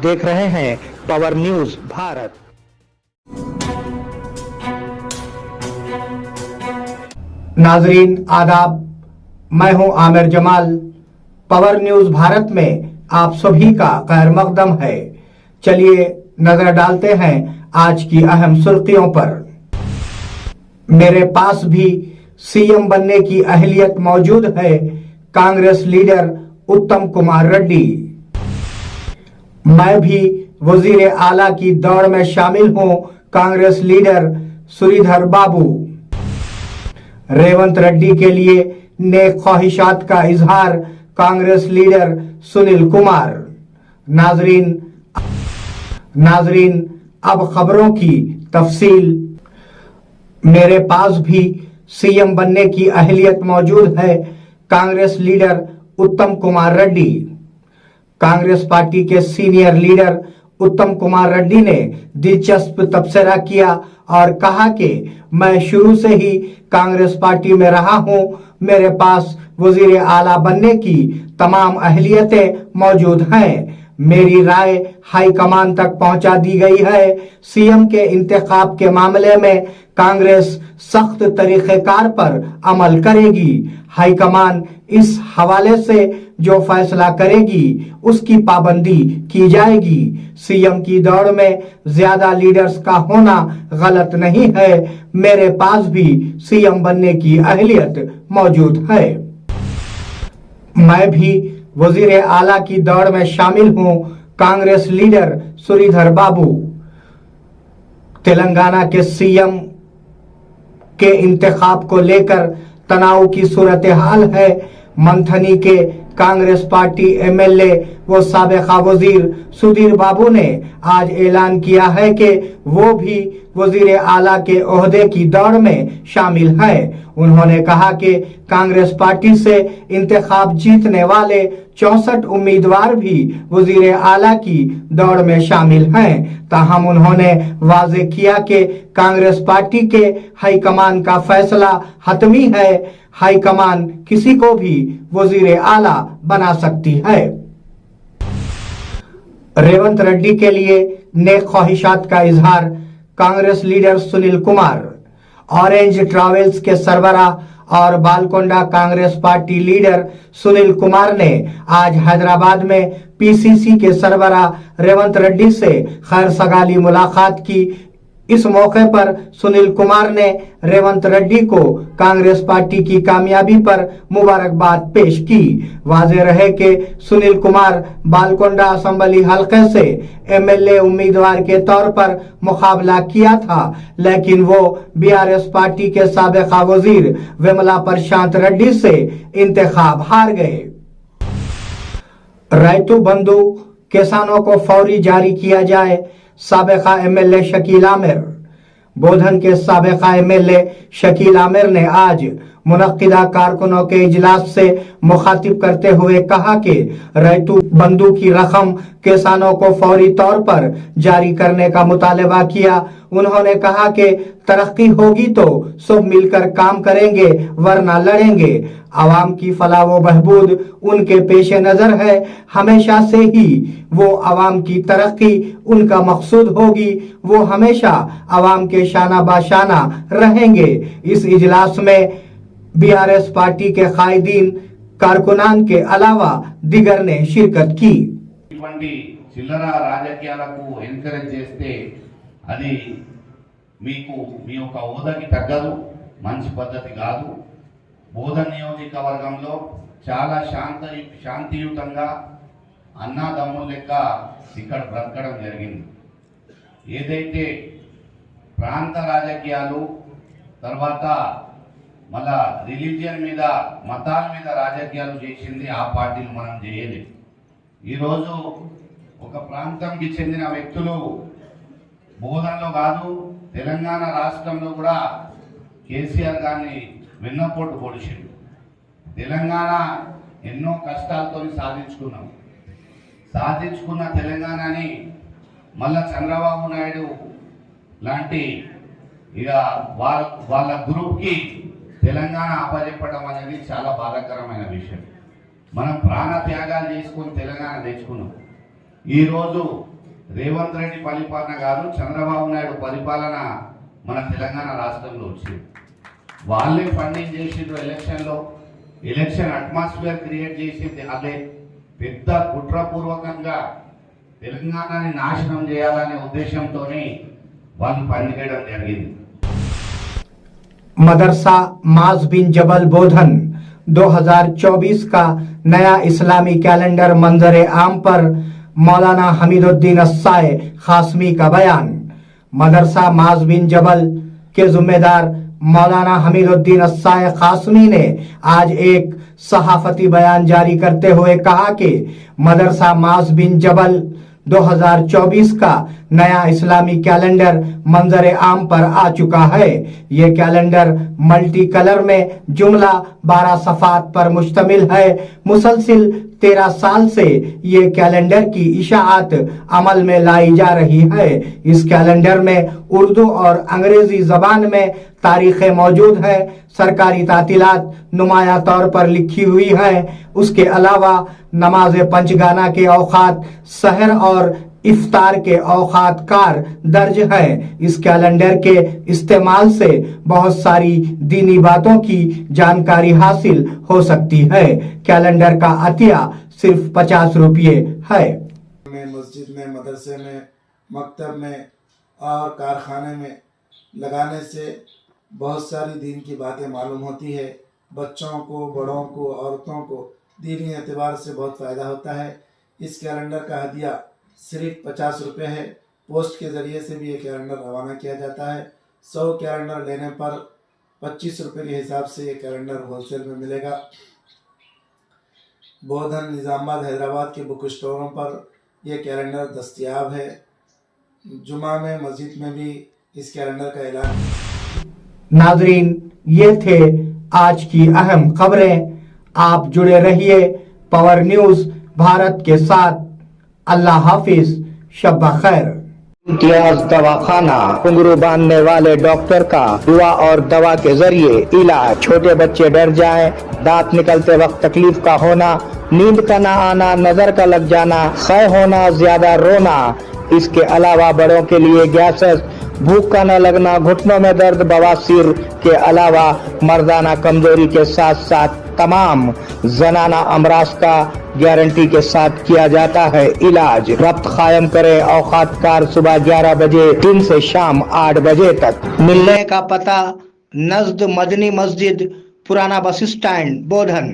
देख रहे हैं पावर न्यूज भारत। नाजरीन आदाब, मैं हूं आमिर जमाल। पावर न्यूज भारत में आप सभी का खैर मकदम है। चलिए नजर डालते हैं आज की अहम सुर्खियों पर। मेरे पास भी सीएम बनने की अहलियत मौजूद है, कांग्रेस लीडर उत्तम कुमार रेड्डी। मैं भी वजीर आला की दौड़ में शामिल हूं, कांग्रेस लीडर श्रीधर बाबू। रेवंत रेड्डी के लिए नेक ख्वाहिशात का इजहार, कांग्रेस लीडर सुनील कुमार। नाजरीन अब खबरों की तफसील। मेरे पास भी सीएम बनने की अहलियत मौजूद है, कांग्रेस लीडर उत्तम कुमार रेड्डी। कांग्रेस पार्टी के सीनियर लीडर उत्तम कुमार रेड्डी ने दिलचस्प तबसरा किया और कहा कि मैं शुरू से ही कांग्रेस पार्टी में रहा हूं, मेरे पास वजीर आला बनने की तमाम अहलियतें मौजूद हैं। मेरी राय हाईकमान तक पहुंचा दी गई है। सीएम के इंतखाब के मामले में कांग्रेस सख्त तरीक़ेकार पर अमल करेगी। हाईकमान इस हवाले से जो फैसला करेगी उसकी पाबंदी की जाएगी। सीएम की दौड़ में ज्यादा लीडर्स का होना गलत नहीं है। मेरे पास भी सीएम बनने की अहलियत मौजूद है। मैं भी वजीर आला की दौड़ में शामिल हूं, कांग्रेस लीडर श्रीधर बाबू। तेलंगाना के सीएम के इंतखाब को लेकर तनाव की सूरत हाल है। मंथनी के कांग्रेस पार्टी एमएलए व साबिका वजीर सुधीर बाबू ने आज ऐलान किया है कि वो भी वजीर आला के ओहदे की दौड़ में शामिल है। उन्होंने कहा कि कांग्रेस पार्टी से इंतखाब जीतने वाले 64 उम्मीदवार भी वजीर आला की दौड़ में शामिल हैं। ताहम उन्होंने वाजे किया कि कांग्रेस पार्टी के हाईकमान का फैसला हतमी है। हाईकमान किसी को भी वजीर आला बना सकती है। रेवंत रेड्डी के लिए नेक ख्वाहिशात का इजहार, Congress leader Sunil Kumar. Orange travels के सरबराह और बालकोंडा कांग्रेस पार्टी लीडर सुनील कुमार ने आज हैदराबाद में पीसीसी के सरबराह रेवंत रेड्डी से खैर सगाली मुलाकात की। इस मौके पर सुनील कुमार ने रेवंत रेड्डी को कांग्रेस पार्टी की कामयाबी पर मुबारकबाद पेश की। वाज़ेह रहे कि सुनील कुमार बालकोंडा असेंबली हलके से एमएलए उम्मीदवार के तौर पर मुकाबला किया था, लेकिन वो बीआरएस पार्टी के साबिका वजीर विमला प्रशांत रेड्डी से इंतखाब हार गए। रैतु बंधु किसानों को फौरी जारी किया जाए, साबिका एमएलए शकील आमिर। बोधन के साबिका एमएलए शकील आमिर ने आज मुनक्किदा कारकुनों के इजलास से मुखातिब करते हुए कहा कि रैतु बंधु की रकम किसानों को फौरी तौर पर जारी करने का मुतालबा किया। उन्होंने कहा कि तरक्की होगी तो सब मिलकर काम करेंगे, वरना लड़ेंगे। आवाम की फलाह व बहबूद उनके पेशे नजर है। हमेशा से ही वो आवाम की तरक्की उनका मकसूद होगी। वो हमेशा आवाम के शाना बाशाना रहेंगे। इस इजलास में बीआरएस पार्टी के कायदीन, कारकुनान के अलावा दिगर ने शिरकत की। చిల్లర రాజకీయాలకు ఎంకరేజ్ చేస్తే అది మీకు మీ యొక్క హోదాకి తగ్గదు, మంచి పద్ధతి కాదు. బోధన్ నియోజకవర్గంలో చాలా శాంతియుతంగా అన్నాదమ్ముల లెక్క ఇక్కడ బ్రతకడం జరిగింది. ఏదైతే ప్రాంత రాజకీయాలు తర్వాత మళ్ళా రిలీజియన్ మీద మతాల మీద రాజకీయాలు చేసింది ఆ పార్టీలు మనం చేయలేదు. ఈరోజు ఒక ప్రాంతంకి చెందిన వ్యక్తులు బోధనలో కాదు తెలంగాణ రాష్ట్రంలో కూడా కేసీఆర్ గారిని వెన్నపోటు పొడిచిండు. తెలంగాణ ఎన్నో కష్టాలతో సాధించుకున్న తెలంగాణని మళ్ళా చంద్రబాబు నాయుడు లాంటి ఇక వాళ్ళ గ్రూప్కి తెలంగాణ అప్పజెప్పడం అనేది చాలా బాధాకరమైన విషయం. మనం ప్రాణ త్యాగాలు చేసుకొని తెలంగాణ తెచ్చుకున్నాం. ఈరోజు రేవంత్ రెడ్డి పరిపాలన కాదు, చంద్రబాబు నాయుడు పరిపాలన మన తెలంగాణ రాష్ట్రంలో వచ్చింది. వాళ్ళే ఫండింగ్ చేసిండ్రు ఎలక్షన్లో, ఎలక్షన్ అట్మాస్ఫియర్ క్రియేట్ చేసింది అదే. పెద్ద కుట్రపూర్వకంగా తెలంగాణని నాశనం చేయాలనే ఉద్దేశంతోనే వాళ్ళు పనిచేయడం జరిగింది. मदरसा माज बिन जबल बोधन 2024 का नया इस्लामी कैलेंडर मंजर आम पर मौलाना हमीदुद्दीन अस्साए खासमी का बयान। मदरसा माज बिन जबल के जिम्मेदार मौलाना हमीदुद्दीन अस्साए खासमी ने आज एक सहाफती बयान जारी करते हुए कहा कि मदरसा माज बिन जबल 2024 का नया इस्लामी कैलेंडर मंजर आम पर आ चुका है। ये कैलेंडर मल्टी कलर में जुमला 12 सफ़ात पर मुश्तमिल है। मुसलसिल 13 साल से ये कैलेंडर की इशाअत अमल में लाई जा रही है। इस कैलेंडर में उर्दू और अंग्रेजी जबान में तारीखें मौजूद है। सरकारी तातीलात नुमाया तौर पर लिखी हुई है। उसके अलावा नमाज पंचगाना के औकात, सहर और इफ्तार के औकात कार दर्ज है। इस कैलेंडर के इस्तेमाल से बहुत सारी दीनी बातों की जानकारी हासिल हो सकती है। कैलेंडर का अतिया सिर्फ 50 रुपये है। मस्जिद में, मदरसे में, मकतब में और कारखाने में लगाने से बहुत सारी दीन की बातें मालूम होती है। बच्चों को, बड़ों को, औरतों को दीनी एतबार से बहुत फ़ायदा होता है। इस कैलेंडर का हदिया सिर्फ 50 रुपये है। पोस्ट के ज़रिए से भी ये कैलेंडर रवाना किया जाता है। 100 कैलेंडर लेने पर 25 रुपये के हिसाब से ये कैलेंडर होलसेल में मिलेगा। बोधन, निज़ामाबाद, हैदराबाद के बुक स्टोरों पर यह कैलेंडर दस्तयाब है। जुमा में, मस्जिद में भी इस कैलेंडर का ऐलान। नाजरीन, ये थे आज की अहम खबरें। आप जुड़े रहिए पावर न्यूज भारत के साथ। अल्लाह हाफिज, शब्बा खैर। इम्तियाज दवाखाना, घुंघरू बांधने वाले डॉक्टर का दुआ और दवा के जरिए इलाज। छोटे बच्चे डर जाएं, दांत निकलते वक्त तकलीफ का होना, नींद का ना आना, नजर का लग जाना, क्षय होना, ज्यादा रोना। इसके अलावा बड़ों के लिए गैसेस, भूख का न लगना, घुटनों में दर्द, बवासीर के अलावा मर्दाना कमजोरी के साथ साथ तमाम जनाना अमराज का गारंटी के साथ किया जाता है इलाज। रब्त कायम करें औकात कार सुबह 11 बजे दिन से शाम 8 बजे तक। मिलने का पता नज़द मदनी मस्जिद, पुराना बस स्टैंड, बोधन।